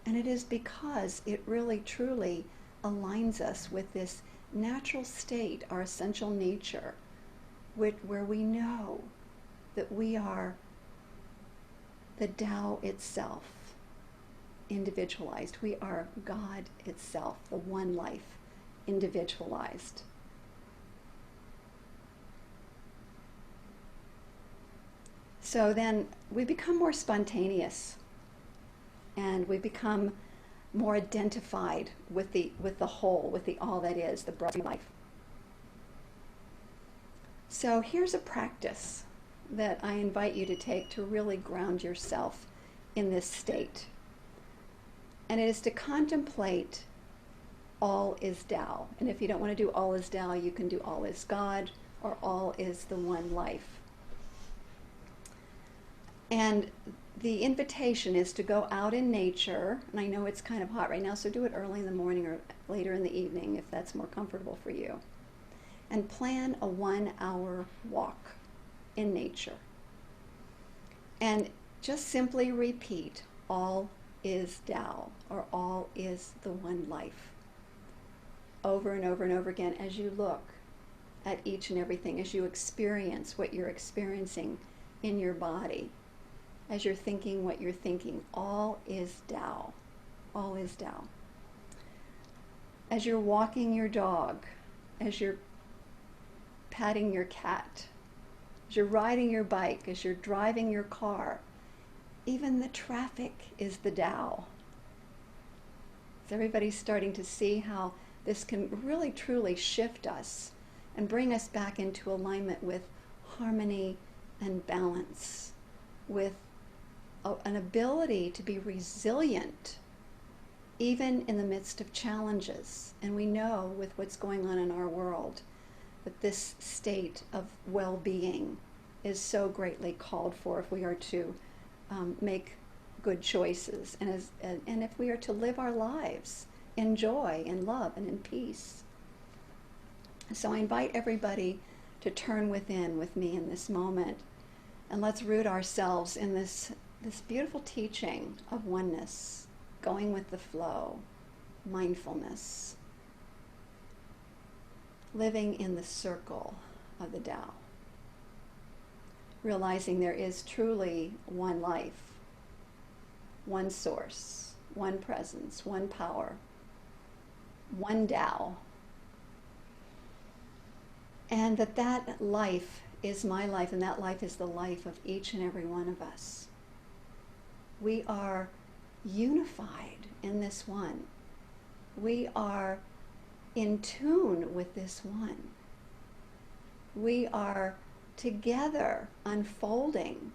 And it is because it really truly aligns us with this natural state, our essential nature, where we know that we are the Tao itself, individualized. We are God itself, the one life, individualized. So then we become more spontaneous, and we become more identified with the whole, with the all that is, the broad life. So here's a practice that I invite you to take to really ground yourself in this state. And it is to contemplate all is Tao. And if you don't want to do all is Tao, you can do all is God or all is the one life. And the invitation is to go out in nature, and I know it's kind of hot right now, so do it early in the morning or later in the evening if that's more comfortable for you. And plan a 1-hour walk in nature. And just simply repeat, all is Tao, or all is the one life, over and over and over again as you look at each and everything, as you experience what you're experiencing in your body, as you're thinking what you're thinking. All is Tao. All is Tao. As you're walking your dog, as you're patting your cat, as you're riding your bike, as you're driving your car, even the traffic is the Tao. So everybody's starting to see how this can really truly shift us and bring us back into alignment with harmony and balance, with an ability to be resilient even in the midst of challenges. And we know with what's going on in our world that this state of well-being is so greatly called for if we are to make good choices and if we are to live our lives in joy and love and in peace. So I invite everybody to turn within with me in this moment, and let's root ourselves in this beautiful teaching of oneness, going with the flow, mindfulness, living in the circle of the Tao, realizing there is truly one life, one source, one presence, one power, one Tao, and that life is my life, and that life is the life of each and every one of us. We are unified in this one. We are in tune with this one. We are together unfolding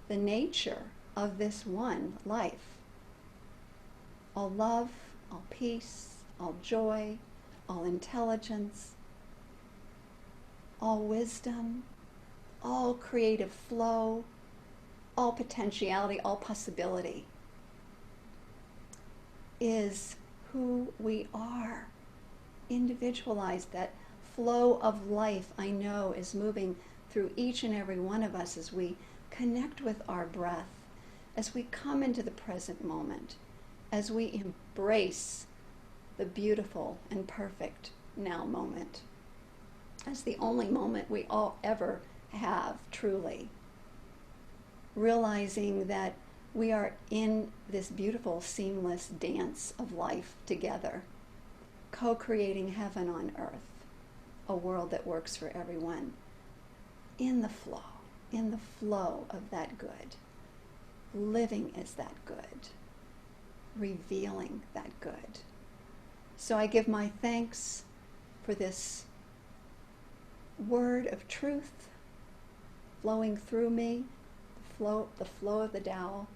the nature of this one life. All love, all peace, all joy, all intelligence, all wisdom, all creative flow, all potentiality, all possibility is who we are. Individualized, that flow of life I know is moving through each and every one of us as we connect with our breath, as we come into the present moment, as we embrace the beautiful and perfect now moment as the only moment we all ever have, truly. Realizing that we are in this beautiful, seamless dance of life together, co-creating heaven on earth, a world that works for everyone, in the flow of that good, living as that good, revealing that good. So I give my thanks for this word of truth, flowing through me, the flow of the Tao.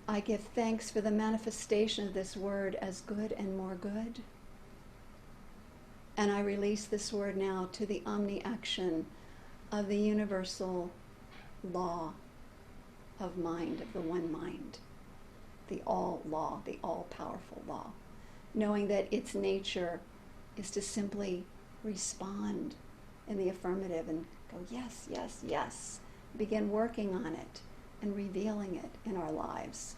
I give thanks for the manifestation of this word as good and more good. And I release this word now to the omni-action of the universal law of mind, of the one mind, the all law, the all-powerful law, knowing that its nature is to simply respond in the affirmative and go, yes, yes, yes. Begin working on it and revealing it in our lives.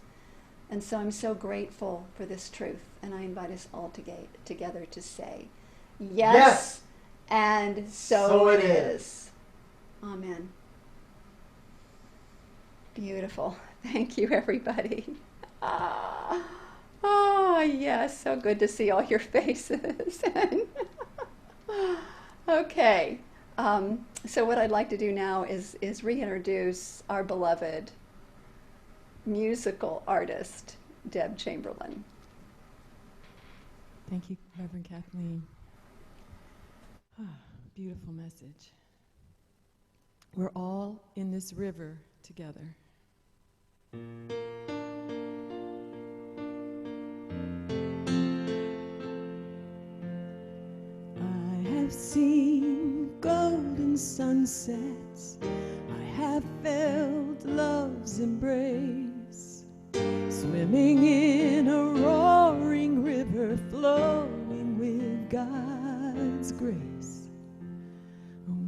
And so I'm so grateful for this truth, and I invite us all together to say, yes, and so it is. Amen. Beautiful. Thank you, everybody. Oh, yes, so good to see all your faces. Okay, so what I'd like to do now is reintroduce our beloved musical artist, Deb Chamberlain. Thank you, Reverend Kathleen. Beautiful message. We're all in this river together. I have seen golden sunsets. I have felt love's embrace. Swimming in a roaring river, flowing with God's grace.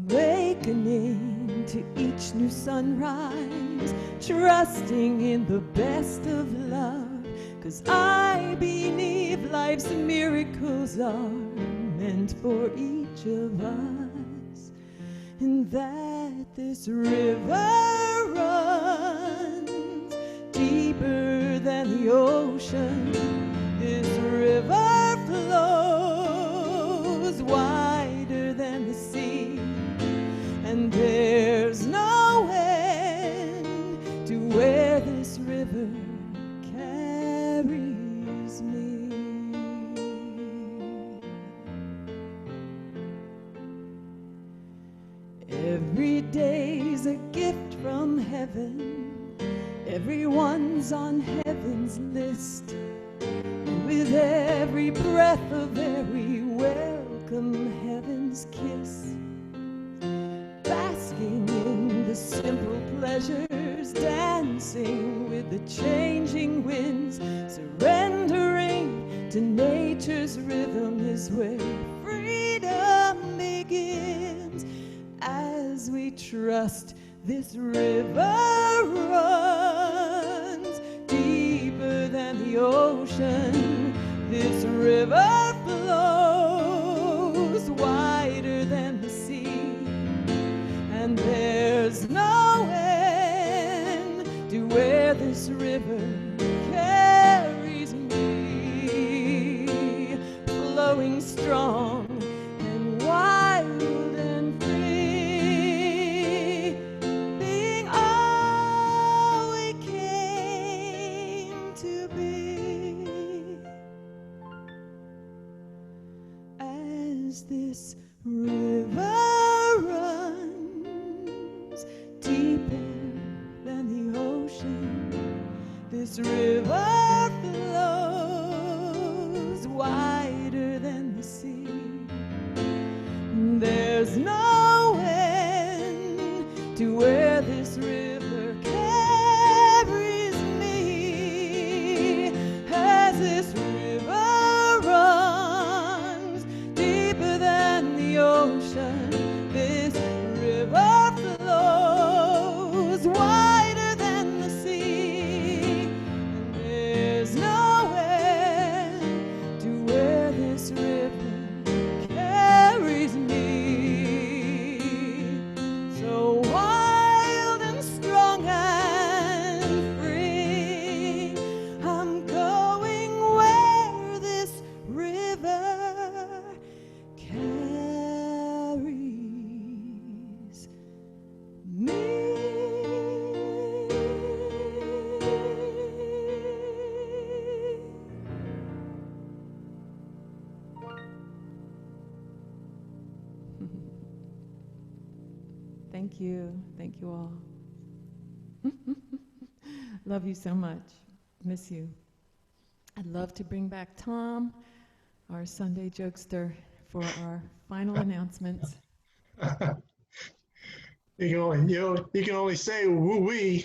Awakening to each new sunrise, trusting in the best of love. 'Cause I believe life's miracles are meant for each of us. And that this river runs deeper than the ocean. This river flows wider than the sea. And there's no end to where this river carries me. Every day's a gift from heaven. Everyone's on heaven's list. And with every breath of air we welcome heaven's kiss. Basking in the simple pleasures, dancing with the changing winds, surrendering to nature's rhythm is where freedom begins. As we trust this river runs deeper than the ocean. This river flows wider than the sea. And there's no end to where this river carries me. Flowing strong and wild and free. Being all we came to be. As this river runs deeper than the ocean, this river flows wider than the sea. There's no end to where this river carries me. As this river runs deeper than the ocean, this river flows wider than the sea. And Thank you. Thank you all. Love you so much. Miss you. I'd love to bring back Tom, our Sunday jokester, for our final announcements. You can only say woo wee.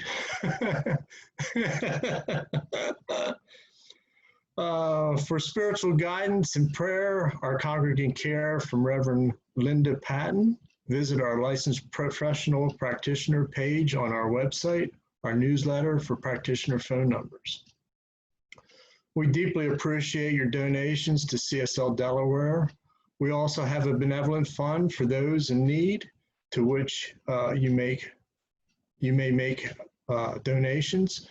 For spiritual guidance and prayer, our congregant care from Reverend Linda Patton, visit our licensed professional practitioner page on our website, our newsletter for practitioner phone numbers. We deeply appreciate your donations to CSL Delaware. We also have a benevolent fund for those in need, to which you may make donations.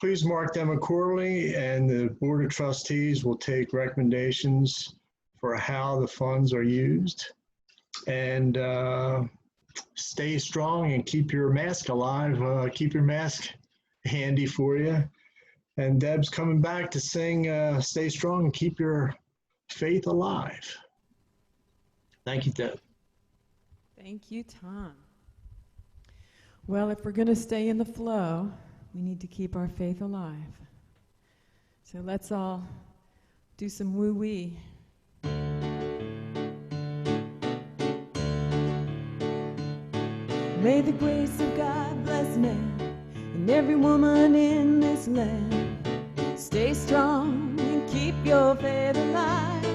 Please mark them accordingly, and the Board of Trustees will take recommendations for how the funds are used. And stay strong and keep your mask alive. Keep your mask handy for you. And Deb's coming back to sing Stay Strong and Keep Your Faith Alive. Thank you, Deb. Thank you, Tom. Well, if we're going to stay in the flow, we need to keep our faith alive. So let's all do some woo-wee. May the grace of God bless man and every woman in this land. Stay strong and keep your faith alive.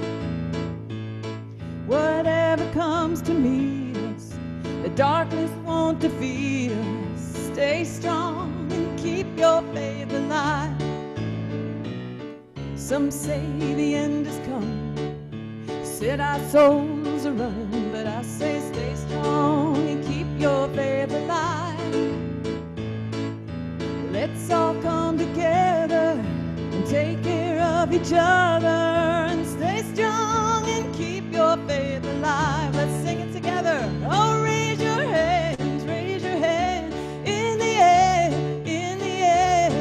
Whatever comes to meet us, the darkness won't defeat us. Stay strong and keep your faith alive. Some say the end has come, said our souls are running, but I say stay strong and keep your faith alive. Let's all come together and take care of each other and stay strong and keep your faith alive. Let's sing it together. Oh, raise your hand in the air, in the air.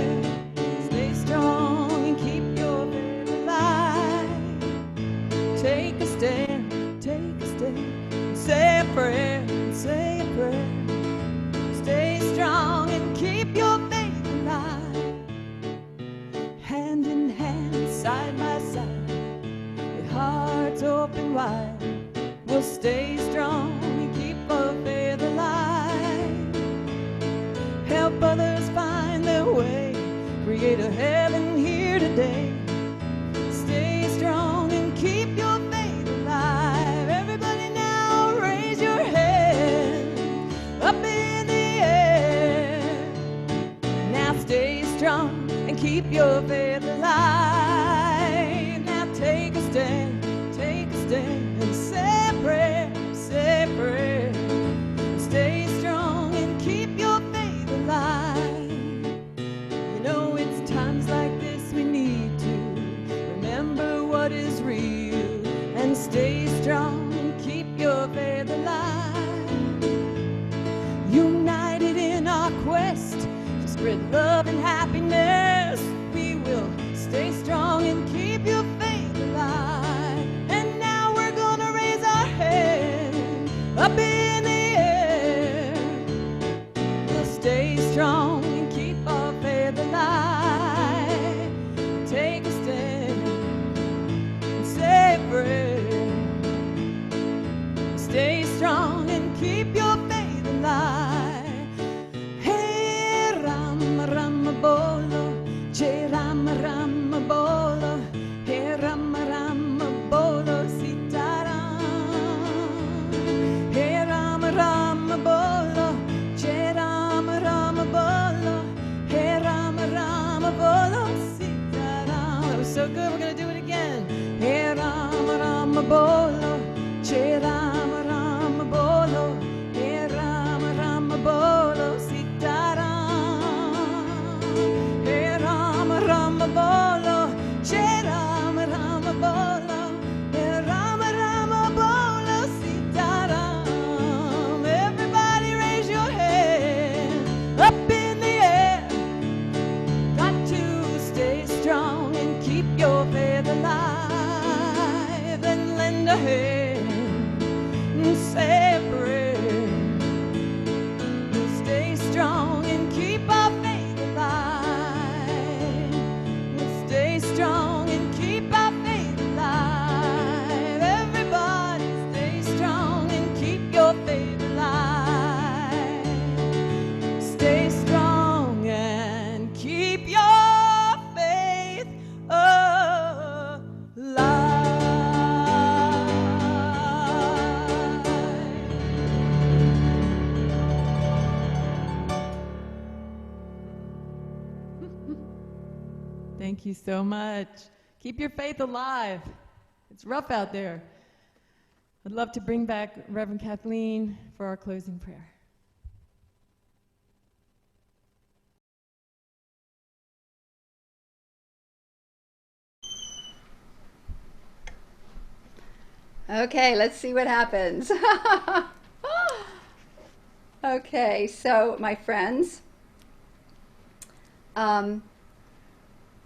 Stay strong and keep your faith alive. Take a stand, say a prayer, say a prayer. Stay strong and keep your faith alive. Hand in hand, side by side, with hearts open wide, we'll stay strong and keep our faith alive. Help others find their way, create a heaven here today. Stay strong and keep your faith alive. Everybody now raise your hand up in the air. Now stay strong and keep your faith alive. Now take a stand and say a prayer, say a prayer. Stay strong and keep your faith alive. You know it's times like this we need to remember what is real and stay strong and keep your faith alive. United in our quest to spread love and happiness, we will stay strong and keep your faith alive. And now we're gonna raise our hand up in the air. We'll stay strong and keep our faith alive. Take a stand and say a prayer. Stay strong and keep your faith alive. Hey, Rama Rama Bolo, Jai Rama Rama Bolo, Hey Rama Rama Bolo, Sitaram. Hey Rama Rama Bolo, Jai Rama Rama Bolo, Hey Rama Rama Bolo, Sitaram. That was so good, we're gonna do it again. Hey Rama Rama Bolo, Jai Rama Rama Bolo, Hey Rama Rama Bolo, Sitaram. Hey Rama Rama Bolo, Jai Rama Rama Bolo, Hey Rama Rama Bolo, Sitaram. Everybody raise your hand up in the air. Got to stay strong and keep your faith alive and lend a hand and say a prayer. Thank you so much. Keep your faith alive. It's rough out there. I'd love to bring back Reverend Kathleen for our closing prayer. Okay, let's see what happens. Okay, so my friends,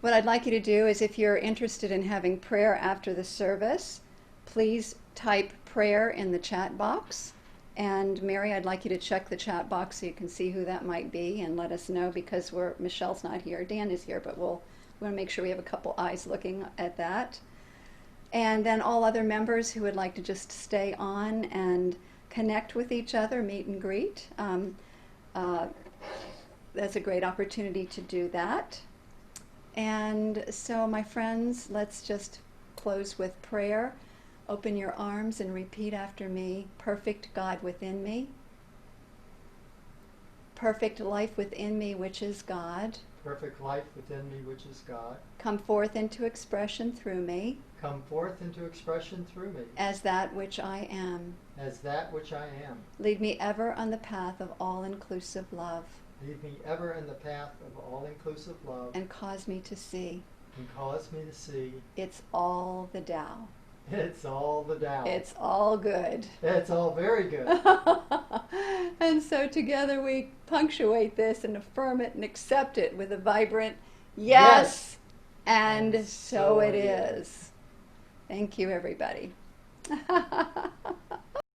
what I'd like you to do is if you're interested in having prayer after the service, please type prayer in the chat box. And Mary, I'd like you to check the chat box so you can see who that might be and let us know, because Michelle's not here. Dan is here, but we want to make sure we have a couple eyes looking at that. And then all other members who would like to just stay on and connect with each other, meet and greet. That's a great opportunity to do that. And so, my friends, let's just close with prayer. Open your arms and repeat after me. Perfect God within me. Perfect life within me, which is God. Perfect life within me, which is God. Come forth into expression through me. Come forth into expression through me. As that which I am. As that which I am. Lead me ever on the path of all-inclusive love. Lead me ever in the path of all-inclusive love. And cause me to see. And cause me to see. It's all the Tao. It's all the Tao. It's all good. It's all very good. And so together we punctuate this and affirm it and accept it with a vibrant yes. And so it is. Thank you, everybody.